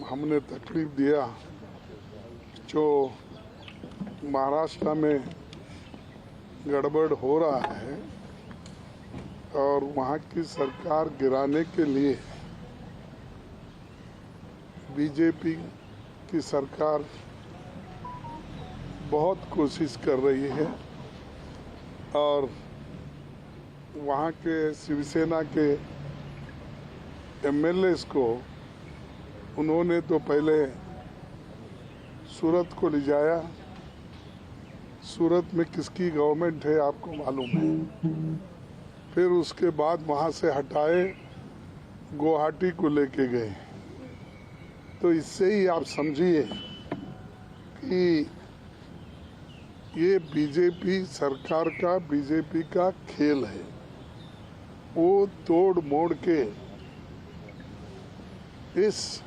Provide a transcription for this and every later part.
हमने तकलीफ दिया जो महाराष्ट्र में गड़बड़ हो रहा है और वहाँ की सरकार गिराने के लिए बीजेपी की सरकार बहुत कोशिश कर रही है और वहाँ के शिवसेना के एमएलएस को उन्होंने तो पहले सूरत को ले जाया। सूरत में किसकी गवर्नमेंट है आपको मालूम है। फिर उसके बाद वहाँ से हटाए गुवाहाटी को लेके गए। तो इससे ही आप समझिए कि ये बीजेपी सरकार का बीजेपी का खेल है। वो तोड़ मोड़ के इस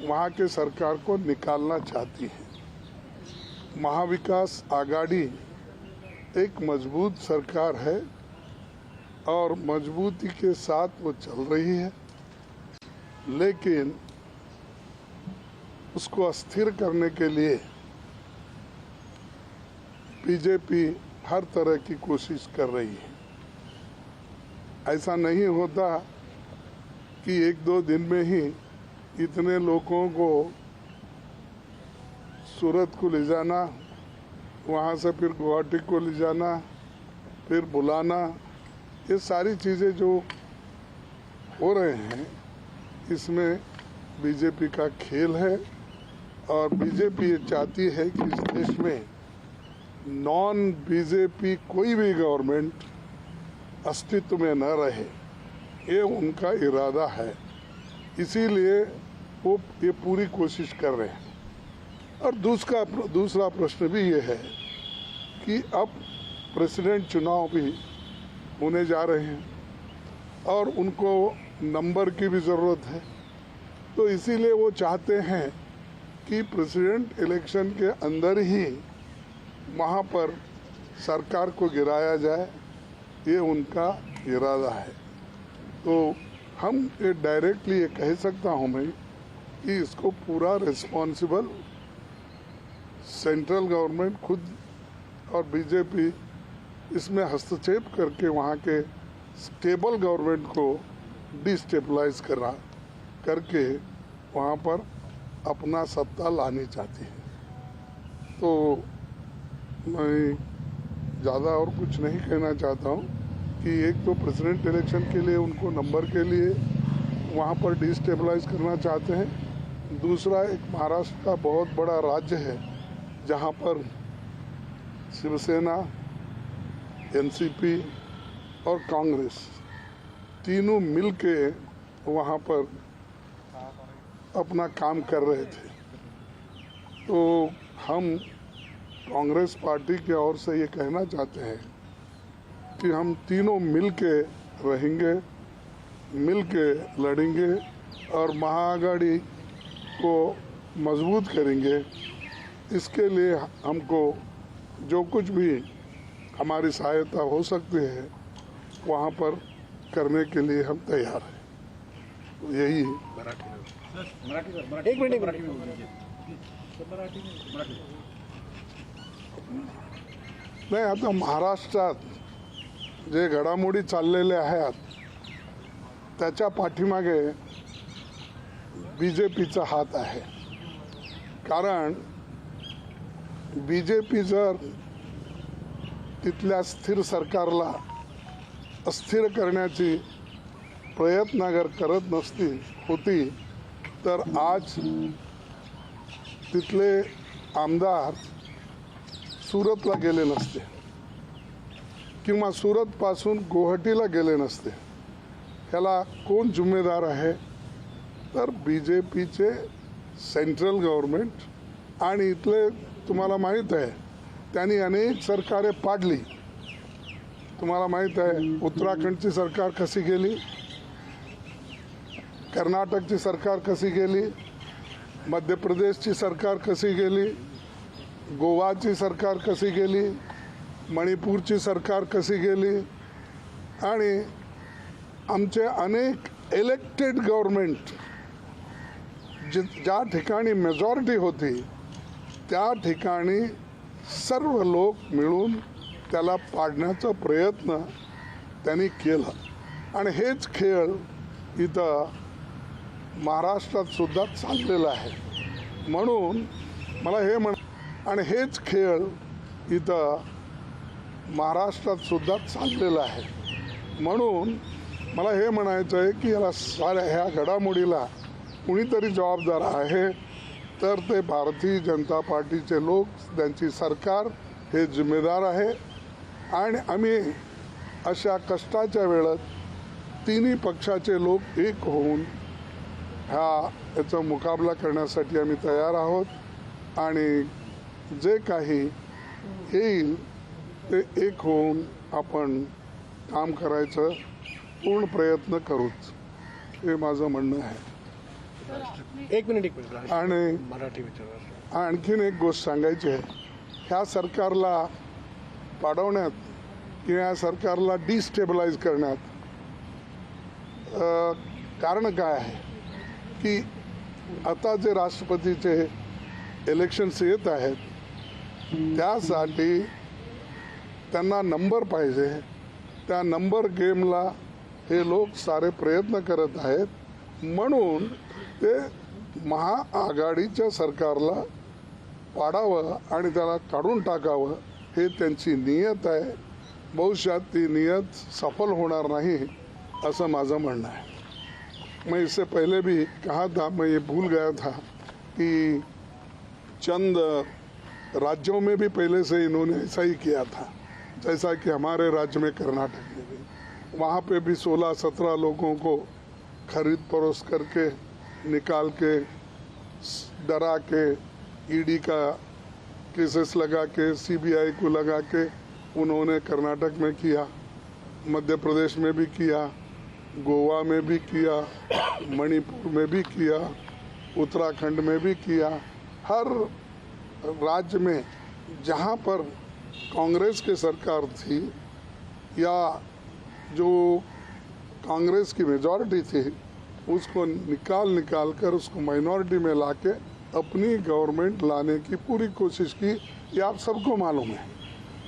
वहाँ के सरकार को निकालना चाहती है। महाविकास आघाड़ी एक मजबूत सरकार है और मजबूती के साथ वो चल रही है, लेकिन उसको अस्थिर करने के लिए बीजेपी हर तरह की कोशिश कर रही है। ऐसा नहीं होता कि एक दो दिन में ही इतने लोगों को सूरत को ले जाना, वहाँ से फिर गुवाहाटी को ले जाना, फिर बुलाना, ये सारी चीज़ें जो हो रहे हैं इसमें बीजेपी का खेल है। और बीजेपी ये चाहती है कि इस देश में नॉन बीजेपी कोई भी गवर्नमेंट अस्तित्व में न रहे, ये उनका इरादा है। इसीलिए वो ये पूरी कोशिश कर रहे हैं। और दूसरा प्रश्न भी ये है कि अब प्रेसिडेंट चुनाव भी होने जा रहे हैं और उनको नंबर की भी ज़रूरत है। तो इसीलिए वो चाहते हैं कि प्रेसिडेंट इलेक्शन के अंदर ही वहाँ पर सरकार को गिराया जाए, ये उनका इरादा है। तो हम ये डायरेक्टली ये कह सकता हूँ मैं कि इसको पूरा रिस्पॉन्सिबल सेंट्रल गवर्नमेंट खुद और बीजेपी इसमें हस्तक्षेप करके वहाँ के स्टेबल गवर्नमेंट को डिस्टेबलाइज करके वहाँ पर अपना सत्ता लानी चाहती है। तो मैं ज़्यादा और कुछ नहीं कहना चाहता हूँ कि एक तो प्रेसिडेंट इलेक्शन के लिए उनको नंबर के लिए वहाँ पर डिस्टेबलाइज करना चाहते हैं। दूसरा, एक महाराष्ट्र का बहुत बड़ा राज्य है जहाँ पर शिवसेना, एनसीपी और कांग्रेस तीनों मिलके वहाँ पर अपना काम कर रहे थे। तो हम कांग्रेस पार्टी की ओर से ये कहना चाहते हैं कि हम तीनों मिलके रहेंगे, मिलके लड़ेंगे और महाआघाड़ी को मजबूत करेंगे। इसके लिए हमको जो कुछ भी हमारी सहायता हो सकती है वहाँ पर करने के लिए हम तैयार हैं। तो यही एक मिनिट नाही, आता महाराष्ट्रात जे घडामोडी चाललेल्या आहेत त्याच्या पाठीमागे बीजेपीचा हात आहे। कारण बीजेपी जर तिथल्या स्थिर सरकारला अस्थिर करण्याची प्रयत्न अगर करत होती तर आज तिथले आमदार सूरतला गेले नसते किंवा सूरतपासून गुवाहाटीला गेले नसते। ह्याला कोण जिम्मेदार आहे तर बीजेपीचे सेंट्रल गव्हर्नमेंट। आणि इथले तुम्हाला माहीत आहे त्यांनी अनेक सरकारे पाडली। तुम्हाला माहीत आहे उत्तराखंडची सरकार कशी गेली, कर्नाटकची सरकार कशी गेली, मध्य प्रदेशची सरकार कशी गेली, गोवाची सरकार कशी गेली, मणिपूरची सरकार कशी गेली। आणि आमचे अनेक इलेक्टेड गव्हर्नमेंट ज्या ठिकाणी मेजॉरिटी होती त्या ठिकाणी सर्व लोक मिळून त्याला पाडण्याचा प्रयत्न त्यांनी केला आणि हेच खेळ इथं महाराष्ट्रात सुद्धा चाललेला आहे. म्हणून मला आणि हेच खेळ इथं महाराष्ट्रात सुद्धा चाललेला आहे. म्हणून मला हे म्हणायचं आहे की याला साऱ्या ह्या घडामोडीला कुणीतरी जबाबदार आहे तर ते भारतीय जनता पार्टीचे लोक, त्यांची सरकार हे जिम्मेदार आहे. आणि आम्ही अशा कष्टाच्या वेळात तिन्ही पक्षाचे लोक एक होऊन याचा मुकाबला करण्यासाठी आम्ही तयार आहोत आणि जे काही येईल ते एक होऊन आपण काम करायचं पूर्ण प्रयत्न करूच, हे माझं म्हणणं आहे. एक मिनिट आणि मराठी विचार आणखीन एक गोष्ट सांगायची आहे. ह्या सरकारला पाडवण्यात किंवा या सरकारला डिस्टेबलाइज करण्यात कारण काय आहे की आता जे राष्ट्रपतीचे इलेक्शन्स येत आहेत त्यासाठी त्यांना नंबर पाहिजे. त्या नंबर गेमला हे लोक सारे प्रयत्न करत आहेत. म्हणून ते महाआघाडीच्या सरकारला पाडावं आणि त्याला काढून टाकावं हे त्यांची नियत आहे. बहुशा ती नियत सफल होणार नाही असं माझं म्हणणं आहे. मैं इससे पहले भी कहा था, मैं ये भूल गया था कि चंद राज्यों में भी पहले से इन्होंने ऐसा ही किया था, जैसा कि हमारे राज्य में कर्नाटक में भी, वहाँ पे भी 16-17 लोगों को खरीद फरोख्त करके निकाल के डरा के ईडी का केसेस लगा के सीबीआई को लगा के उन्होंने कर्नाटक में किया, मध्य प्रदेश में भी किया, गोवा में भी किया, मणिपुर में भी किया, उत्तराखंड में भी किया. हर राज्य में जहाँ पर कांग्रेस की सरकार थी या जो कांग्रेस की मेजॉरिटी थी उसको निकाल कर उसको माइनॉरिटी में लाके अपनी गवर्नमेंट लाने की पूरी कोशिश की. ये आप सबको मालूम है.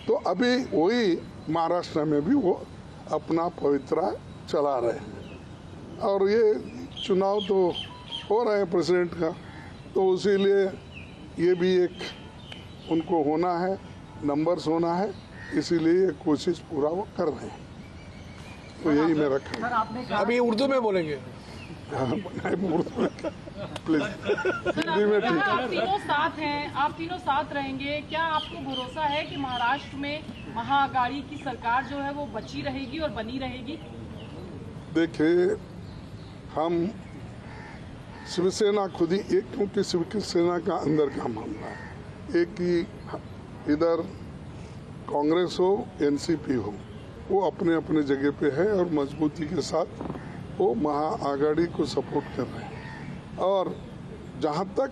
तो अभी वही महाराष्ट्र में भी वो अपना पवित्रा चला रहे हैं और ये चुनाव तो हो रहे हैं प्रेसिडेंट का, तो इसीलिए ये भी एक उनको होना है, नंबर्स होना है, इसीलिए ये कोशिश पूरा वो कर रहे हैं. तो यही मेरा कहना. अभी उर्दू में बोलेंगे. प्लीज हिंदी में ठीक आप तीनों साथ हैं, आप तीनों साथ रहेंगे. क्या आपको भरोसा है कि महाराष्ट्र में महाअघाड़ी की सरकार जो है वो बची रहेगी और बनी रहेगी? देखिए, हम शिवसेना खुद ही एक, क्योंकि शिवसेना का अंदर का मामला है. एक ही इधर कांग्रेस हो एनसीपी हो, वो अपने अपने जगह पे है और मजबूती के साथ वो महाआघाड़ी को सपोर्ट कर रहे हैं. और जहाँ तक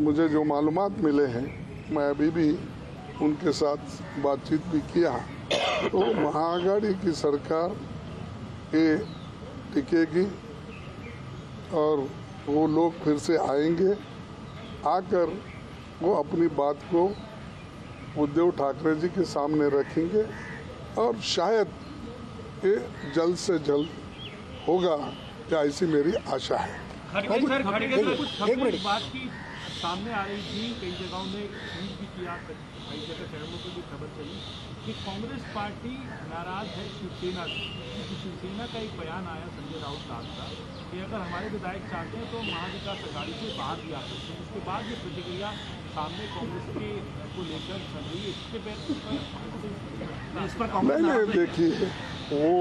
मुझे जो मालूमात मिले हैं, मैं अभी भी उनके साथ बातचीत भी किया, तो महाआघाड़ी की सरकार ये टिकेगी और वो लोग फिर से आएंगे. आकर वो अपनी बात को उद्धव ठाकरे जी के सामने रखेंगे और शायद ये जल्द से जल्द होगा, क्या ऐसी मेरी आशा है. खड़गे सर कुछ बात की सामने आ रही थी, कई जगहों में ट्वीट भी किया, कई जगह चैनलों पर भी खबर चली कि कांग्रेस पार्टी नाराज है शिवसेना से. शिवसेना का एक बयान आया संजय राउत साहब का कि अगर हमारे विधायक चाहते हैं तो महाविकास अघाड़ी से बाहर भी आ सकते हैं. उसके बाद ये प्रतिक्रिया सामने कांग्रेस के को लेकर चल रही है. इस पर कांग्रेस नहीं, देखिए, वो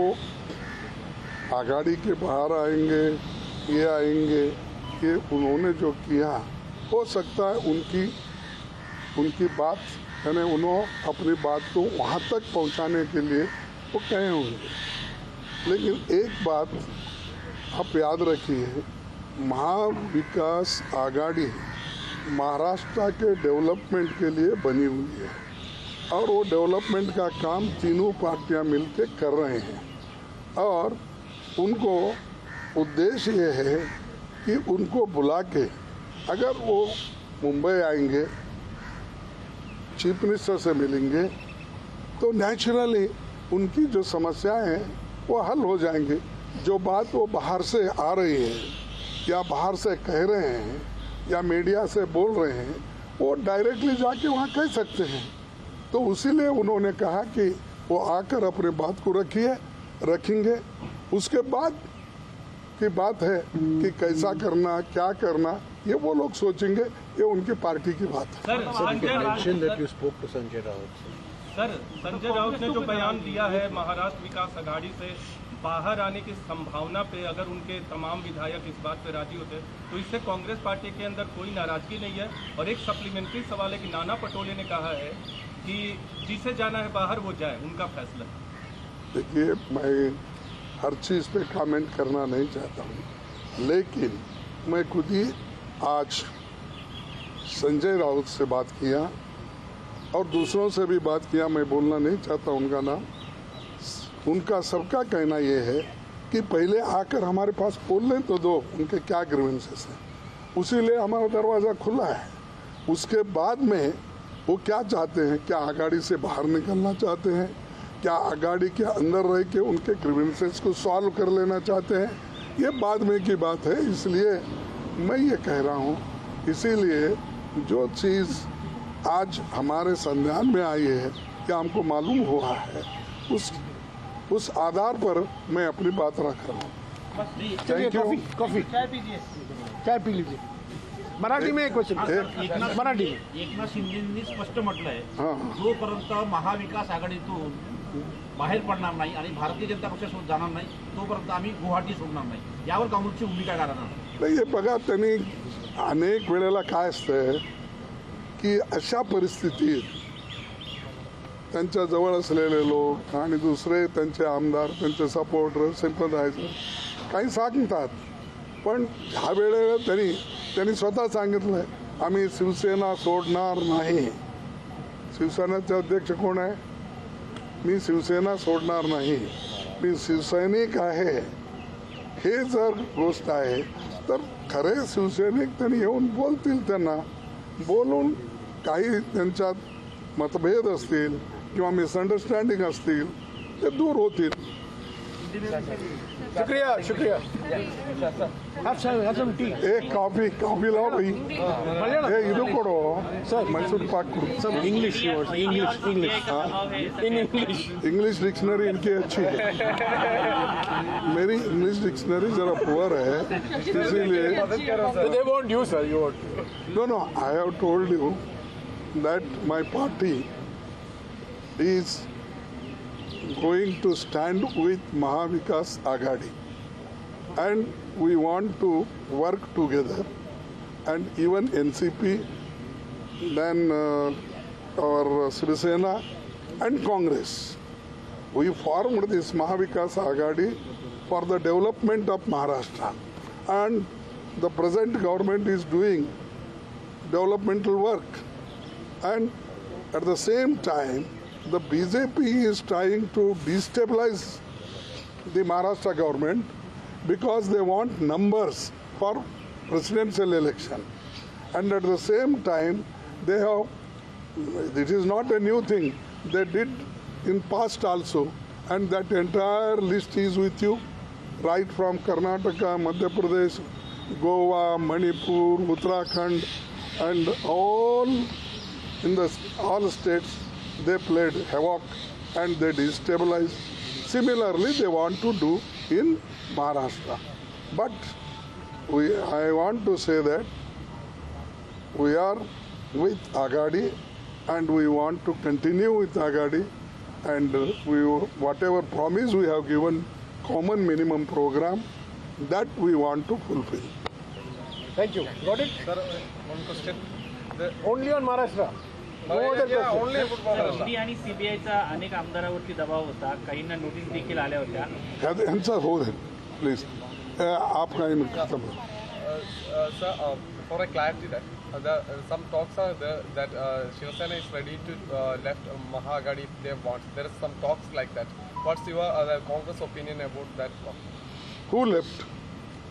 आघाड़ी के बाहर आएंगे, ये आएंगे, ये उन्होंने जो किया हो सकता है उनकी बात, यानी उन्होंने अपनी बात को वहाँ तक पहुँचाने के लिए वो कहे होंगे. लेकिन एक बात आप याद रखिए, महाविकास आघाड़ी महाराष्ट्र के डेवलपमेंट के लिए बनी हुई है और वो डेवलपमेंट का काम तीनों पार्टियां मिलकर कर रहे हैं. और उनको उद्देश्य ये है कि उनको बुला के अगर वो मुंबई आएंगे, चीफ मिनिस्टर से मिलेंगे, तो नेचुरली उनकी जो समस्याएं हैं वो हल हो जाएंगे। जो बात वो बाहर से आ रही है या बाहर से कह रहे हैं या मीडिया से बोल रहे हैं, वो डायरेक्टली जाके वहाँ कह सकते हैं। तो उसीलिए उन्होंने कहा कि वो आकर अपने बात को रखेंगे। उसके बाद की बात है कि कैसा करना, क्या करना, ये वो लोग सोचेंगे, ये उनकी पार्टी की बात है। Sir, mention that you spoke to Sanjay Raut. Sir, Sanjay Raut ने जो बयान दिया है महाराष्ट्र विकास अघाड़ी से बाहर आने की संभावना पे, अगर उनके तमाम विधायक इस बात पे राजी होते तो इससे कांग्रेस पार्टी के अंदर कोई नाराजगी नहीं है। और एक सप्लीमेंट्री सवाल है कि नाना पटोले ने कहा है कि जिसे जाना है बाहर वो जाए, उनका फैसला। देखिए, मैं हर चीज़ पे कमेंट करना नहीं चाहता हूँ, लेकिन मैं खुद ही आज संजय राउत से बात किया और दूसरों से भी बात किया। मैं बोलना नहीं चाहता उनका नाम। उनका सबका कहना ये है कि पहले आकर हमारे पास बोल लें तो दो उनके क्या ग्रीवेंसेस हैं, उसीलिए हमारा दरवाज़ा खुला है। उसके बाद में वो क्या चाहते हैं, क्या आघाड़ी से बाहर निकलना चाहते हैं, क्या आघाड़ी के अंदर रह के उनके ग्रीवेंसेस को सॉल्व कर लेना चाहते हैं, ये बाद में की बात है। इसलिए मैं ये कह रहा हूँ, इसीलिए जो चीज़ आज हमारे संज्ञान में आई है, कि हमको मालूम हुआ है, उस आधार पर मैं अपनी बात रख रहा हूँ। Thank you. कॉफी चाय पी लीजिए। मराठी में एक क्वेश्चन, मराठी में। एकनाथ शिंदेंनी स्पष्ट म्हटलंय, हां. जोपर्यंत महाविकास आघाडीतून बाहेर पडणार नाही आणि भारतीय जनता पक्ष जाणार नाही तोपर्यंत आम्ही गुवाहाटी सोडणार नाही, यावर काँग्रेसची भूमिका काय राहणार? नाही, हे बघा, त्यांनी अनेक वेळेला काय असतंय की अशा परिस्थितीत त्यांच्या जवळ असलेले लोक आणि दुसरे त्यांचे आमदार, त्यांचे सपोर्टर, सिंपथायझर काही सांगतात, पण ह्या वेळेला त्यांनी स्वतः सांगितलंय, आम्ही शिवसेना सोडणार नाही. शिवसेनेचे अध्यक्ष कोण आहे? मी शिवसेना सोडणार नाही, मी शिवसैनिक आहे. हे जर गोष्ट आहे तर खरे शिवसैनिक त्यांनी येऊन बोलतील, त्यांना बोलून काही त्यांच्यात मतभेद असतील किंवा मिसअंडरस्टँडिंग असतील ते दूर होतील. शुक्रिया। एक कॉफी लाओ भाई, ಇದು ಕೊಡು, मैसूर पाक ಕೊಡು. इंग्लिश इंग्लिश डिक्शनरी इनकी अच्छी है, मेरी इंग्लिश डिक्शनरी जरा पुअर है, इसीलिए they want you, sir. You want. No, I have told you that my party is going to stand with Mahavikas Aghadi, and we want to work together, and even NCP, then our Shiv Sena and Congress, we formed this Mahavikas Aghadi for the development of Maharashtra, and the present government is doing developmental work, and at the same time the BJP is trying to destabilize the Maharashtra government because they want numbers for presidential election, and at the same time they have, it is not a new thing, they did in past also, and that entire list is with you, right from Karnataka, Madhya Pradesh, Goa, Manipur, Uttarakhand, and all in all states they played havoc and they destabilized. Similarly, they want to do in Maharashtra. But I want to say that we are with Aghadi and we want to continue with Aghadi, and whatever promise we have given, common minimum program, that we want to fulfill. Thank you. Got it? Sir, one question. Only on Maharashtra. No other question. ED आणि सीबीआयचा अनेक आमदारांवरती दबाव होता, काहींना notice देखील आल्या होत्या. यांचा हो दे प्लीज, आप काही खत्म. Sir, for a clarity that some talks are there that Shiv Sena is ready to left Mahaagadi if they want. There is some talks like that. What's your Congress opinion about that? Who left?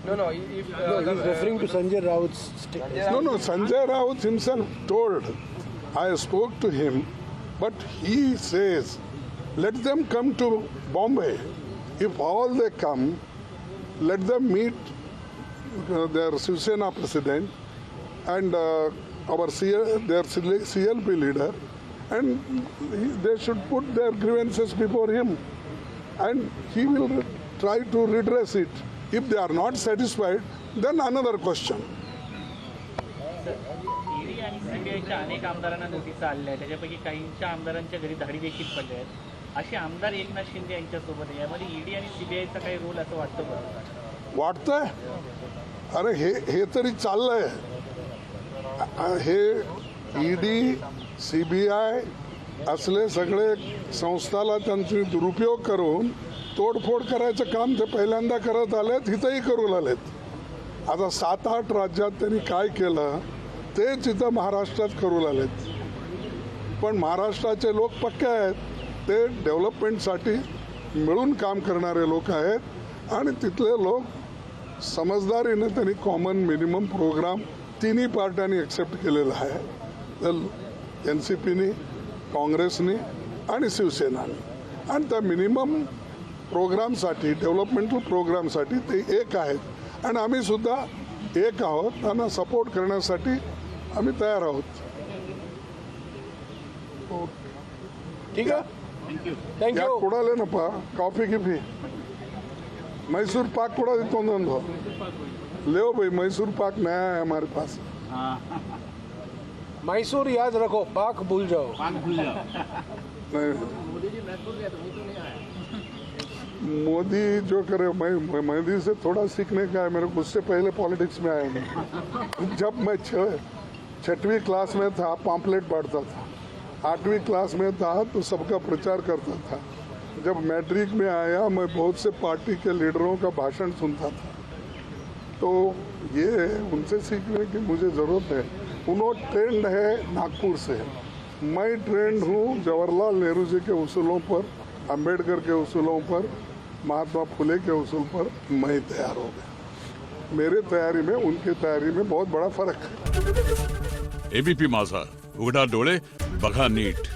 No, no. If No, he's referring to Sanjay Raut's statement. No, Sanjay Raut himself told, I spoke to him, but he says, let them come to Bombay. If all they come, let them meet their Shiv Sena president and our their CLP leader, and they should put their grievances before him, and he will try to redress it. If they are not satisfied, then another question. ED आणि सीबीआयच्या अनेक आमदारांना notice आलेल्या आहेत, त्याच्यापैकी काहींच्या आमदारांच्या घरी धाडी देखील पडल्या आहेत. असे आमदार एकनाथ शिंदे यांच्यासोबत आहे. यामध्ये ईडी आणि सीबीआयचा काही रोल असं वाटतं बरं? वाटतंय? अरे हे तरी चाललंय. हे ईडी सीबीआय असले सगळे संस्थाला त्यांचे दुरुपयोग करून तोडफोड करायचं काम ते पहिल्यांदा करत आलेत, हिथंही करू लागलेत. आता 7-8 राज्यात त्यांनी काय केलं तेच इथं महाराष्ट्रात करू लागलेत. पण महाराष्ट्राचे लोक पक्के आहेत, ते डेव्हलपमेंटसाठी मिळून काम करणारे लोक आहेत आणि तिथले लोक समजदारीने त्यांनी कॉमन मिनिमम प्रोग्राम तिन्ही पार्ट्यांनी ॲक्सेप्ट केलेला आहे. तर NCPनी, काँग्रेसनी आणि शिवसेनाने, आणि त्या मिनिमम प्रोग्रामसाठी, डेव्हलपमेंटल प्रोग्रामसाठी ते एक आहेत आणि आम्ही सुद्धा एक आहोत. त्यांना सपोर्ट करण्यासाठी आम्ही तयार आहोत. ठीक है, थैंक या यू. कुडाले ना पा कॉफी गिफी मैसूर पाक कुड़ा दो ले भाई, मैसूर पाक नया है हमारे पास. मैसूर याद रखो, पाक भूल जाओ. नहीं, मोदी जो करे, मैं मोदी से थोड़ा सीखने का है. मेरे को उससे पहले पॉलिटिक्स में आया नहीं. जब मैं 6वीं क्लास में था पॉम्पलेट बांटता था, 8वीं क्लास में था तो सबका प्रचार करता था. जब मैट्रिक में आया मैं बहुत से पार्टी के लीडरों का भाषण सुनता था. तो ये उनसे सीखने की मुझे ज़रूरत है. उन्होंने ट्रेंड है नागपुर से, मैं ट्रेंड हूँ जवाहरलाल नेहरू जी के उसूलों पर, अंबेडकर के उसूलों पर, महात्मा फुले के उसूल पर मैं तैयार हो गया. मेरे तैयारी में उनकी तैयारी में बहुत बड़ा फर्क है. एबीपी माझा, उघडा डोळे बघा नीट.